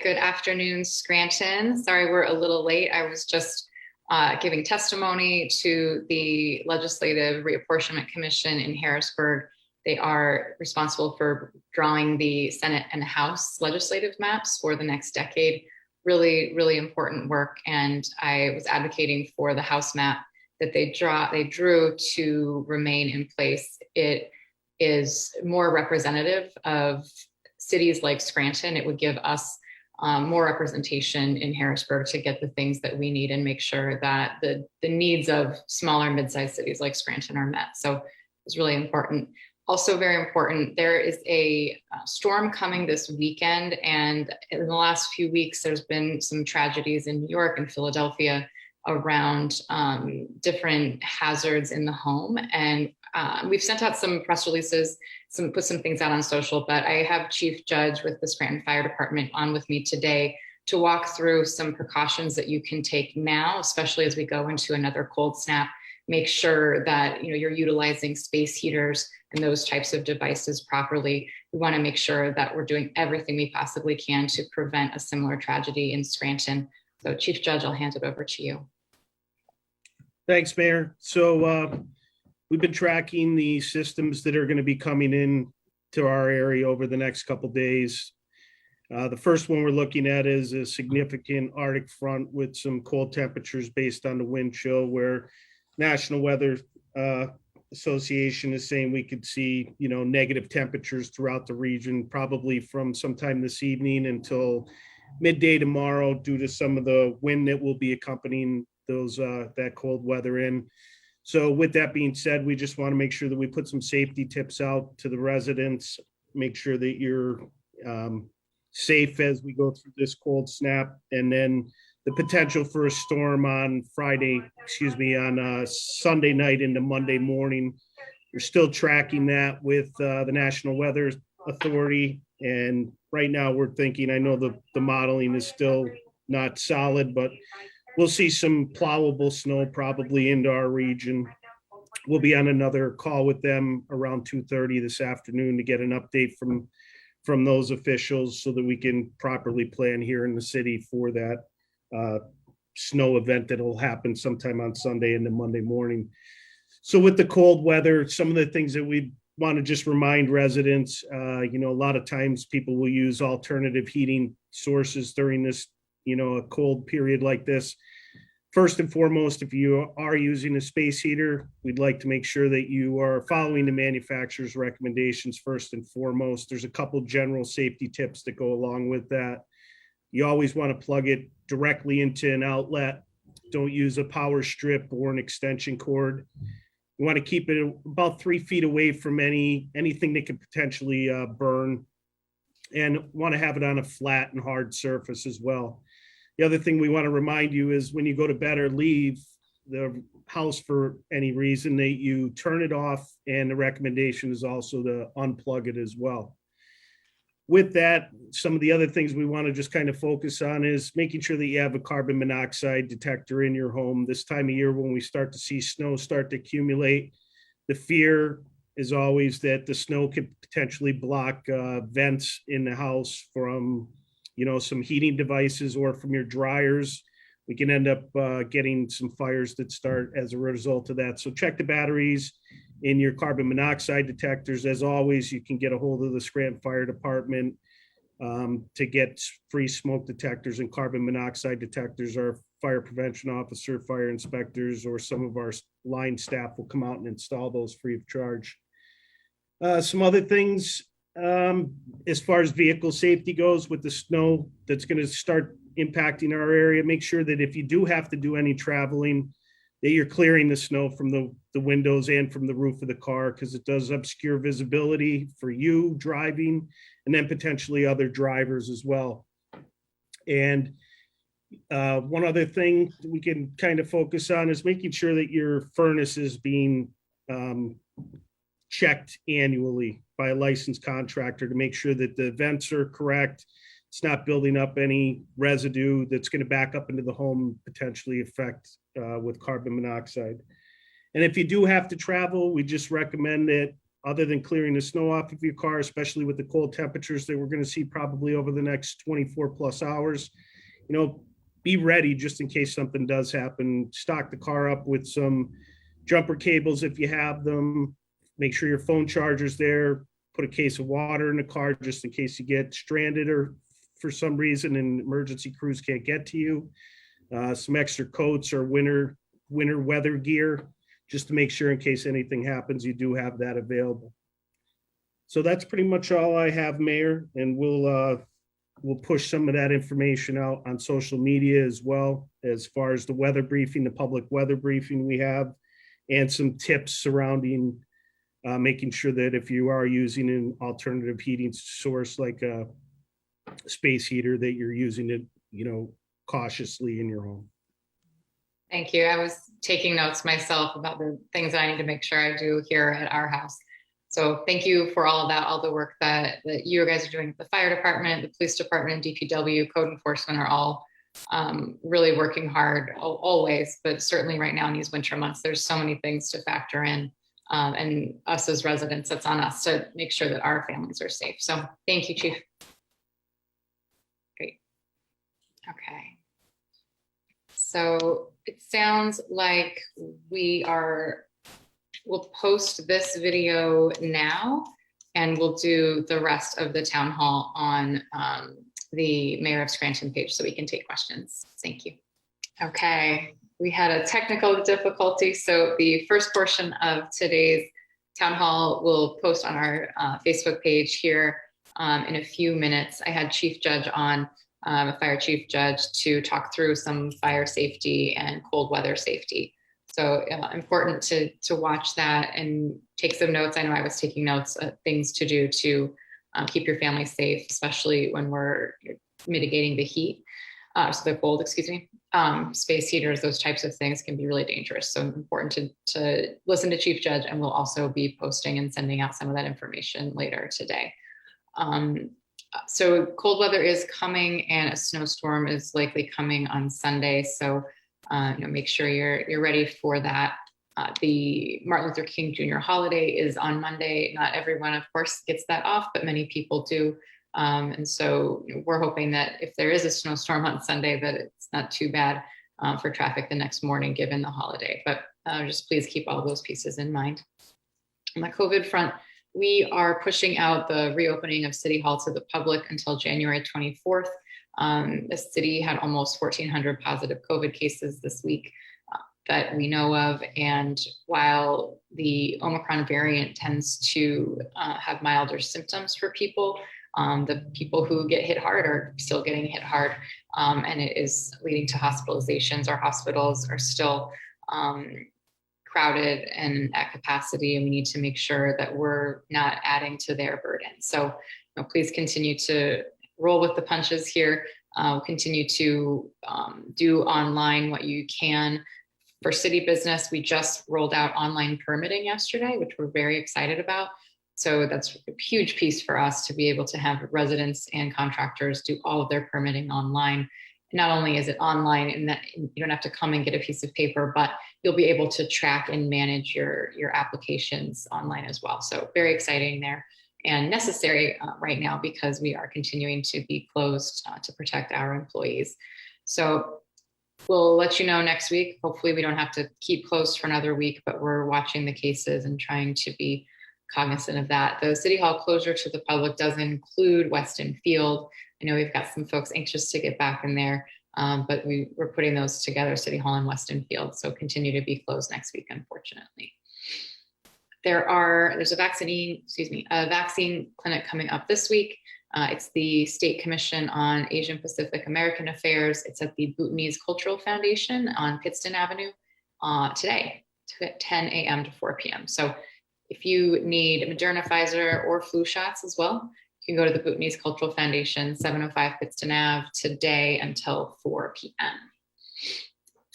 Good afternoon, Scranton. Sorry we're a little late. I was just giving testimony to the Legislative Reapportionment Commission in Harrisburg. They are responsible for drawing the Senate and House legislative maps for the next decade. Really, really important work. And I was advocating for the House map that they drew to remain in place. It is more representative of cities like Scranton. It would give us more representation in Harrisburg to get the things that we need and make sure that the needs of smaller mid-sized cities like Scranton are met. So it's really important. Also very important, there is a storm coming this weekend, and in the last few weeks, there's been some tragedies in New York and Philadelphia around different hazards in the home. And we've sent out some press releases, put some things out on social, but I have Chief Judge with the Scranton Fire Department on with me today to walk through some precautions that you can take now, especially as we go into another cold snap. Make sure that you're utilizing space heaters and those types of devices properly. We want to make sure that we're doing everything we possibly can to prevent a similar tragedy in Scranton. So Chief Judge, I'll hand it over to you. Thanks, Mayor. So we've been tracking the systems that are going to be coming in to our area over the next couple of days. The first one we're looking at is a significant Arctic front with some cold temperatures based on the wind chill, where National Weather Association is saying we could see, negative temperatures throughout the region, probably from sometime this evening until midday tomorrow, due to some of the wind that will be accompanying those that cold weather in. So with that being said, we just want to make sure that we put some safety tips out to the residents, make sure that you're safe as we go through this cold snap, and then the potential for a storm on Sunday night into Monday morning. We're still tracking that with the National Weather Authority. And right now we're thinking, I know the modeling is still not solid, but we'll see some plowable snow probably into our region. We'll be on another call with them around 2:30 this afternoon to get an update from those officials so that we can properly plan here in the city for that snow event that will happen sometime on Sunday into Monday morning. So with the cold weather, some of the things that we want to just remind residents, a lot of times people will use alternative heating sources during this, a cold period like this. First and foremost, if you are using a space heater, we'd like to make sure that you are following the manufacturer's recommendations first and foremost. There's a couple general safety tips that go along with that. You always want to plug it directly into an outlet. Don't use a power strip or an extension cord. You want to keep it about 3 feet away from anything that could potentially burn, and want to have it on a flat and hard surface as well. The other thing we want to remind you is when you go to bed or leave the house for any reason, that you turn it off, and the recommendation is also to unplug it as well. With that, some of the other things we want to just kind of focus on is making sure that you have a carbon monoxide detector in your home. This time of year, when we start to see snow start to accumulate, the fear is always that the snow could potentially block vents in the house from, some heating devices or from your dryers. We can end up getting some fires that start as a result of that. So check the batteries in your carbon monoxide detectors. As always, you can get a hold of the Scranton Fire Department to get free smoke detectors and carbon monoxide detectors. Our fire prevention officer, fire inspectors, or some of our line staff will come out and install those free of charge. Some other things, as far as vehicle safety goes, with the snow that's going to start impacting our area, make sure that if you do have to do any traveling, that you're clearing the snow from the windows and from the roof of the car, because it does obscure visibility for you driving and then potentially other drivers as well. And one other thing we can kind of focus on is making sure that your furnace is being checked annually by a licensed contractor to make sure that the vents are correct. It's not building up any residue that's going to back up into the home, potentially affect with carbon monoxide. And if you do have to travel, we just recommend that other than clearing the snow off of your car, especially with the cold temperatures that we're going to see probably over the next 24 plus hours, be ready just in case something does happen. Stock the car up with some jumper cables if you have them. Make sure your phone charger's there. Put a case of water in the car just in case you get stranded or for some reason and emergency crews can't get to you. Some extra coats or winter weather gear just to make sure in case anything happens, you do have that available. So that's pretty much all I have, Mayor, and we'll push some of that information out on social media as well, as far as the weather briefing, the public weather briefing we have, and some tips surrounding making sure that if you are using an alternative heating source like a space heater, that you're using it, cautiously in your home. Thank you. I was taking notes myself about the things that I need to make sure I do here at our house. So thank you for all of that, all the work that you guys are doing. The fire department, the police department, DPW, code enforcement are all really working hard always, but certainly right now in these winter months, there's so many things to factor in. And us as residents, it's on us to make sure that our families are safe. So thank you, Chief. Great. Okay. So it sounds like we'll post this video now and we'll do the rest of the town hall on the Mayor of Scranton page so we can take questions. Thank you. Okay, we had a technical difficulty. So the first portion of today's town hall will post on our Facebook page here in a few minutes. I had Chief Judge on, a fire chief judge, to talk through some fire safety and cold weather safety. So important to watch that and take some notes. I know I was taking notes, things to do to keep your family safe, especially when we're mitigating the heat. So the cold, excuse me. Space heaters, those types of things can be really dangerous. So important to listen to Chief Judge, and we'll also be posting and sending out some of that information later today. So cold weather is coming and a snowstorm is likely coming on Sunday. So make sure you're ready for that. The Martin Luther King Jr. holiday is on Monday. Not everyone, of course, gets that off, but many people do. And so we're hoping that if there is a snowstorm on Sunday, that it's not too bad for traffic the next morning, given the holiday. But just please keep all those pieces in mind. On the COVID front, we are pushing out the reopening of City Hall to the public until January 24th. The city had almost 1,400 positive COVID cases this week that we know of. And while the Omicron variant tends to have milder symptoms for people, the people who get hit hard are still getting hit hard, and it is leading to hospitalizations. Our hospitals are still crowded and at capacity, and we need to make sure that we're not adding to their burden. So please continue to roll with the punches here. Continue to do online what you can. For city business, we just rolled out online permitting yesterday, which we're very excited about. So that's a huge piece for us to be able to have residents and contractors do all of their permitting online. Not only is it online and that you don't have to come and get a piece of paper, but you'll be able to track and manage your applications online as well. So very exciting there and necessary right now because we are continuing to be closed to protect our employees. So we'll let you know next week. Hopefully we don't have to keep closed for another week, but we're watching the cases and trying to be cognizant of that. The City Hall closure to the public does include Weston Field. I know we've got some folks anxious to get back in there, but we're putting those together, City Hall and Weston Field. So continue to be closed next week, unfortunately. There's a vaccine clinic coming up this week. It's the State Commission on Asian Pacific American Affairs. It's at the Bhutanese Cultural Foundation on Pittston Avenue today, 10 a.m. to 4 p.m. So if you need Moderna, Pfizer, or flu shots as well, you can go to the Bhutanese Cultural Foundation, 705 Pittston Ave today until 4 p.m.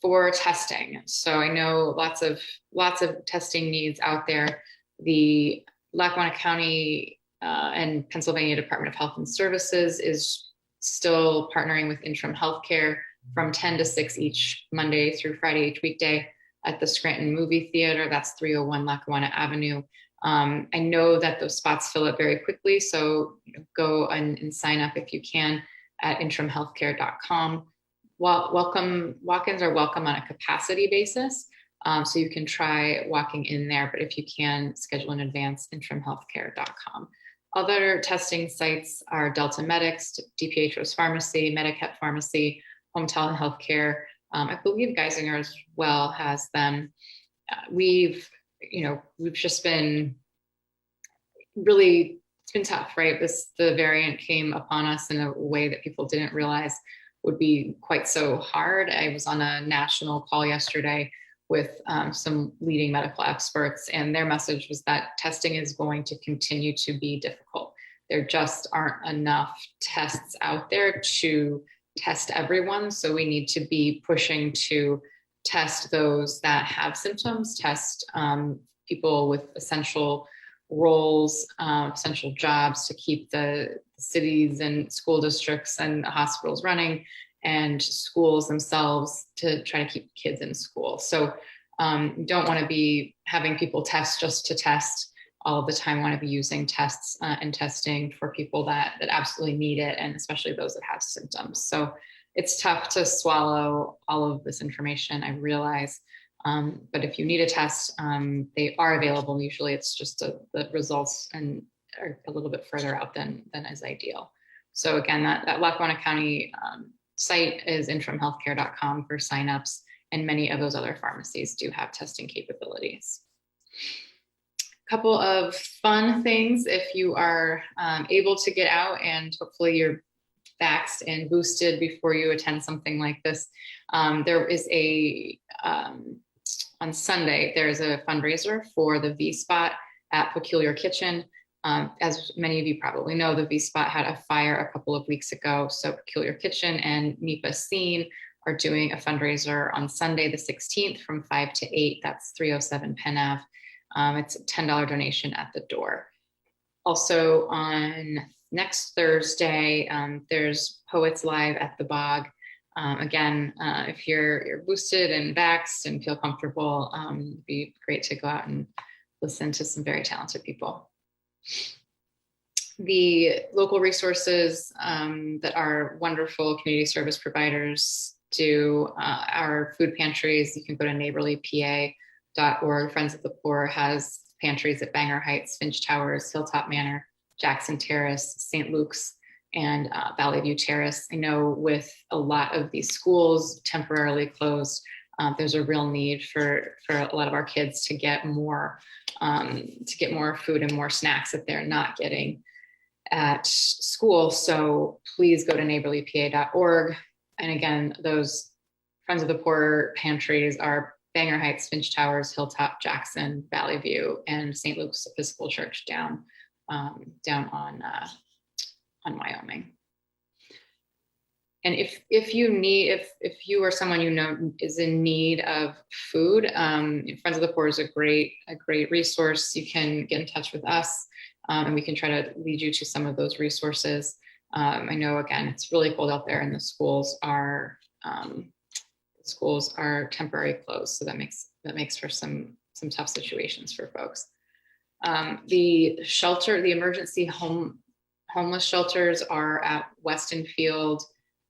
For testing. So I know lots of testing needs out there. The Lackawanna County and Pennsylvania Department of Health and Services is still partnering with Interim Healthcare from 10 to 6 each Monday through Friday, each weekday at the Scranton Movie Theater. That's 301 Lackawanna Avenue. I know that those spots fill up very quickly, so go and sign up if you can at interimhealthcare.com. Walk-ins are welcome on a capacity basis. So you can try walking in there, but if you can, schedule in advance, interimhealthcare.com. Other testing sites are Delta Medics, DPHO's Pharmacy, Medicap Pharmacy, Hometown Healthcare. I believe Geisinger as well has them. We've just been really, it's been tough, right? The variant came upon us in a way that people didn't realize would be quite so hard. I was on a national call yesterday with some leading medical experts, and their message was that testing is going to continue to be difficult. There just aren't enough tests out there to test everyone. So we need to be pushing to test those that have symptoms, test people with essential roles, essential jobs to keep the cities and school districts and hospitals running, and schools themselves to try to keep kids in school. So don't want to be having people test just to test all of the time. Want to be using tests and testing for people that absolutely need it, and especially those that have symptoms. So it's tough to swallow all of this information, I realize. But if you need a test, they are available. Usually it's just the results and are a little bit further out than is ideal. So again, that Lackawanna County site is interimhealthcare.com for signups, and many of those other pharmacies do have testing capabilities. A couple of fun things if you are able to get out, and hopefully you're vaxxed and boosted before you attend something like this. There is on Sunday, there's a fundraiser for the V-Spot at Peculiar Kitchen. As many of you probably know, the V-Spot had a fire a couple of weeks ago. So Peculiar Kitchen and NEPA Scene are doing a fundraiser on Sunday, the 16th from 5 to 8. That's 307 Penn Ave. It's a $10 donation at the door. Also on next Thursday, there's Poets Live at the Bog. Again, if you're boosted and vaxxed and feel comfortable, it'd be great to go out and listen to some very talented people. The local resources that our wonderful community service providers do, our food pantries. You can go to neighborlypa.org. Friends of the Poor has pantries at Bangor Heights, Finch Towers, Hilltop Manor, Jackson Terrace, St. Luke's, and Valley View Terrace. I know with a lot of these schools temporarily closed, there's a real need for a lot of our kids to get more food and more snacks that they're not getting at school. So please go to neighborlypa.org. And again, those Friends of the Poor pantries are Bangor Heights, Finch Towers, Hilltop, Jackson, Valley View, and St. Luke's Episcopal Church down on Wyoming. And if you or someone you know is in need of food, Friends of the Poor is a great resource. You can get in touch with us, and we can try to lead you to some of those resources. I know, again, it's really cold out there, and the schools are temporarily closed, so that makes for some tough situations for folks. The emergency homeless shelters are at Weston Field,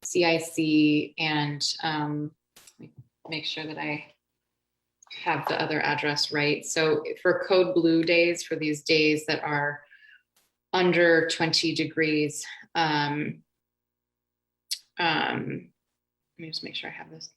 CIC, and make sure that I have the other address right. So for Code Blue days, for these days that are under 20 degrees, let me just make sure I have this.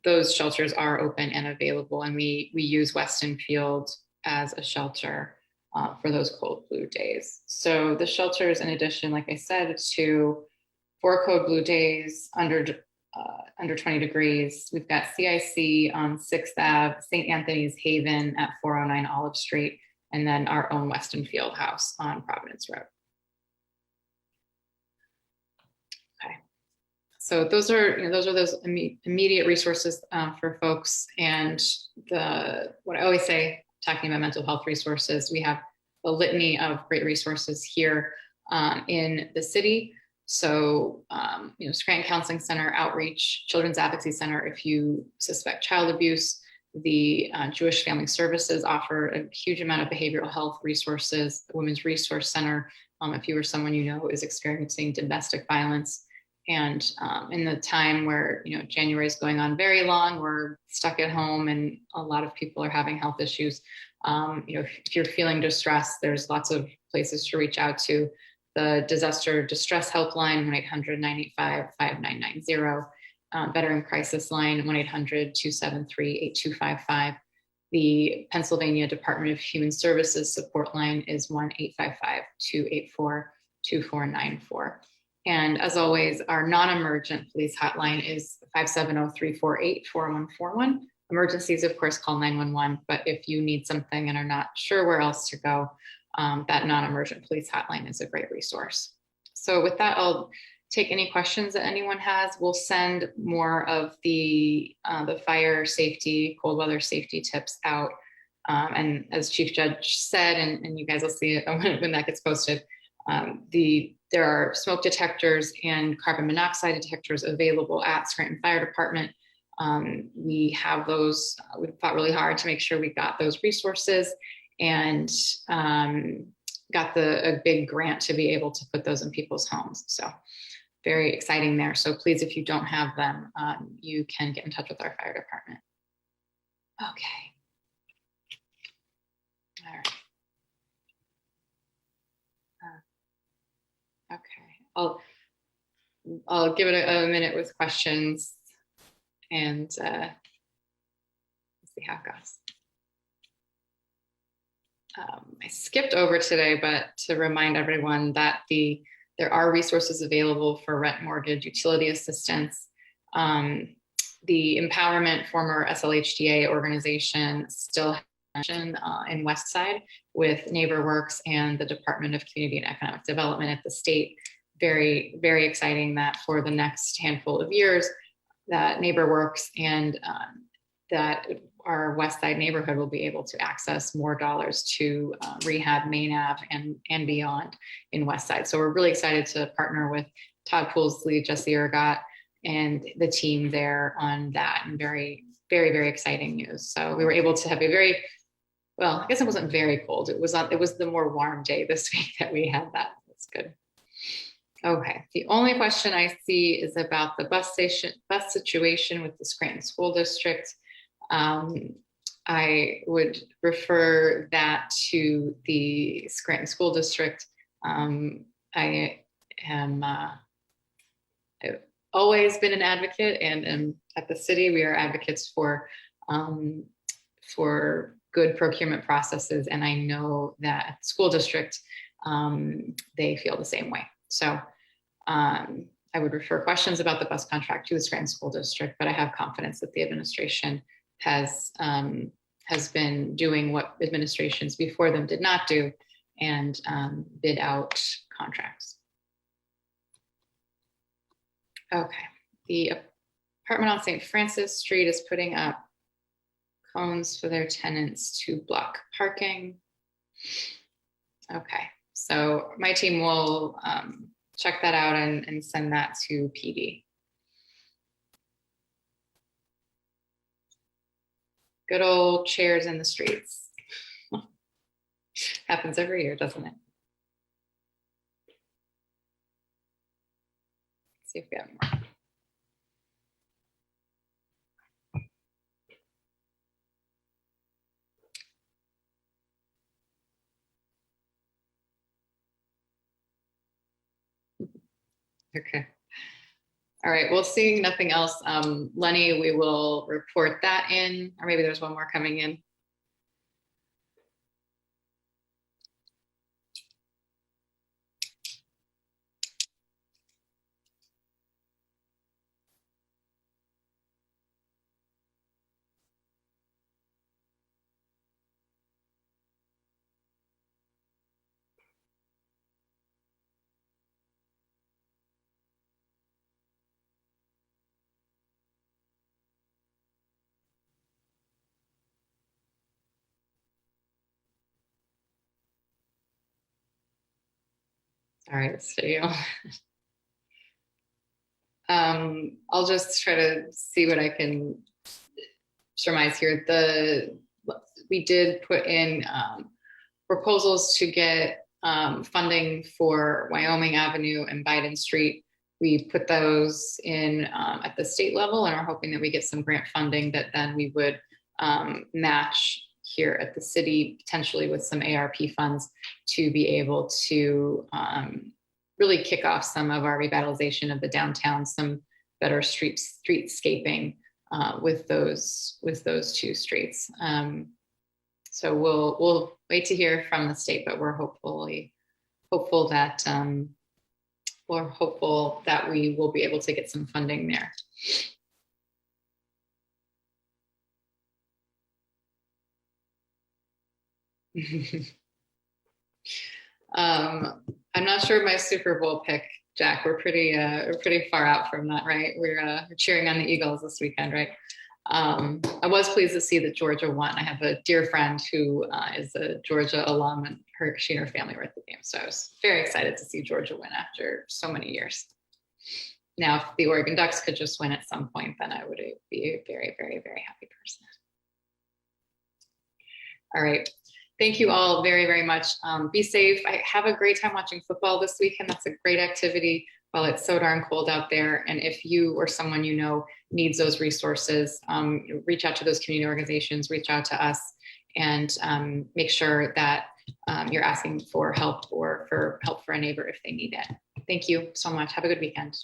Those shelters are open and available, and we use Weston Field as a shelter for those Cold Blue days. So the shelters, in addition, like I said, to 4 Code Blue days under 20 degrees, we've got CIC on 6th Ave, St. Anthony's Haven at 409 Olive Street, and then our own Weston Field House on Providence Road. Okay, so those are those immediate resources for folks. And what I always say, talking about mental health resources, we have a litany of great resources here in the city. So, Scranton Counseling Center, Outreach, Children's Advocacy Center, if you suspect child abuse, The Jewish Family Services offer a huge amount of behavioral health resources. The Women's Resource Center, if you or someone you know is experiencing domestic violence, and in the time where January is going on very long, we're stuck at home, and a lot of people are having health issues. If you're feeling distressed, there's lots of places to reach out to. The Disaster Distress Helpline, 1-800-985-5990. Veteran Crisis Line, 1-800-273-8255. The Pennsylvania Department of Human Services support line is 1-855-284-2494. And as always, our non-emergent police hotline is 570-348-4141. Emergencies, of course, call 911, but if you need something and are not sure where else to go, that non-emergent police hotline is a great resource. So with that, I'll take any questions that anyone has. We'll send more of the fire safety, cold weather safety tips out. And as Chief Judge said, and you guys will see it when that gets posted, there are smoke detectors and carbon monoxide detectors available at Scranton Fire Department. We have those. We fought really hard to make sure we got those resources, and got a big grant to be able to put those in people's homes. So very exciting there. So please, if you don't have them, you can get in touch with our fire department. Okay. All right. Okay. I'll give it a minute with questions, and see how it goes. I skipped over today, but to remind everyone that there are resources available for rent, mortgage, utility assistance. The Empowerment, former SLHDA organization, still has in Westside with NeighborWorks and the Department of Community and Economic Development at the state. Very, very exciting that for the next handful of years, that NeighborWorks and that our Westside neighborhood will be able to access more dollars to rehab Main Ave and beyond in Westside. So we're really excited to partner with Todd Poolsley, Jesse Ergot, and the team there on that, and very, very, very exciting news. So we were able to have I guess it wasn't very cold. It was the more warm day this week that we had that. That's good. Okay. The only question I see is about the bus situation with the Scranton School District. I would refer that to the Scranton School District. I am I've always been an advocate, and at the city we are advocates for good procurement processes, and I know that at the school district they feel the same way. So I would refer questions about the bus contract to the Scranton School District, but I have confidence that the administration has been doing what administrations before them did not do, and bid out contracts. Okay, the apartment on St. Francis Street is putting up cones for their tenants to block parking. Okay, so my team will check that out and send that to PD. Good old chairs in the streets. Happens every year, doesn't it? Let's see if we have more. Okay. All right, well, seeing nothing else, Lenny, we will report that in, or maybe there's one more coming in. All right, this video. I'll just try to see what I can surmise here. We did put in proposals to get funding for Wyoming Avenue and Biden Street. We put those in at the state level and are hoping that we get some grant funding that then we would match here at the city, potentially with some ARP funds, to be able to really kick off some of our revitalization of the downtown, some better streetscaping with those two streets. So we'll wait to hear from the state, but we're hopeful that we will be able to get some funding there. I'm not sure my Super Bowl pick, Jack. We're pretty far out from that, right? We're cheering on the Eagles this weekend, right? I was pleased to see that Georgia won. I have a dear friend who is a Georgia alum, and she and her family were at the game. So I was very excited to see Georgia win after so many years. Now, if the Oregon Ducks could just win at some point, then I would be a very, very, very happy person. All right. Thank you all very, very much. Be safe. I have a great time watching football this weekend. That's a great activity while it's so darn cold out there. And if you or someone you know needs those resources, reach out to those community organizations, reach out to us, and make sure that you're asking for help or for help for a neighbor if they need it. Thank you so much. Have a good weekend.